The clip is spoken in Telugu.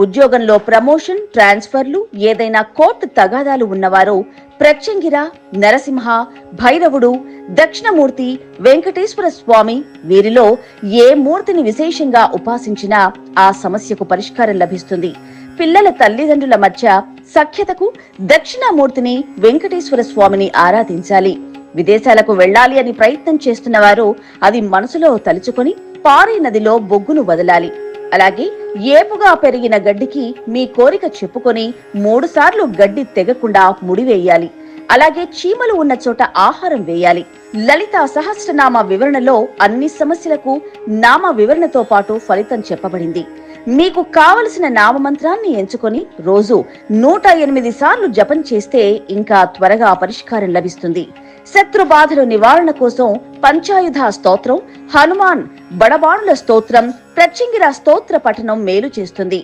ఉద్యోగంలో ప్రమోషన్, ట్రాన్స్ఫర్లు, ఏదైనా కోర్టు తగాదాలు ఉన్నవారు ప్రత్యంగిర, నరసింహ, భైరవుడు, దక్షిణమూర్తి, వెంకటేశ్వర స్వామి వీరిలో ఏ మూర్తిని విశేషంగా ఉపాసించినా ఆ సమస్యకు పరిష్కారం లభిస్తుంది. పిల్లల తల్లిదండ్రుల మధ్య సఖ్యతకు దక్షిణామూర్తిని, వెంకటేశ్వర స్వామిని ఆరాధించాలి. విదేశాలకు వెళ్లాలి అని ప్రయత్నం చేస్తున్నవారు అది మనసులో తలుచుకొని పారే నదిలో బొగ్గును వదలాలి. అలాగే ఏపుగా పెరిగిన గడ్డికి మీ కోరిక చెప్పుకొని 3 సార్లు గడ్డి తెగకుండా ముడివేయాలి. అలాగే చీమలు ఉన్న చోట ఆహారం వేయాలి. లలితా సహస్రనామ వివరణలో అన్ని సమస్యలకు నామ వివరణతో పాటు ఫలితం చెప్పబడింది. మీకు కావలసిన నామమంత్రాన్ని ఎంచుకొని రోజు 108 సార్లు జపం చేస్తే ఇంకా త్వరగా పరిష్కారం లభిస్తుంది. శత్రు బాధల నివారణ కోసం పంచాయుధ స్తోత్రం, హనుమాన్ బడబాణుల స్తోత్రం, ప్రత్యంగిర స్తోత్ర పఠనం మేలు చేస్తుంది.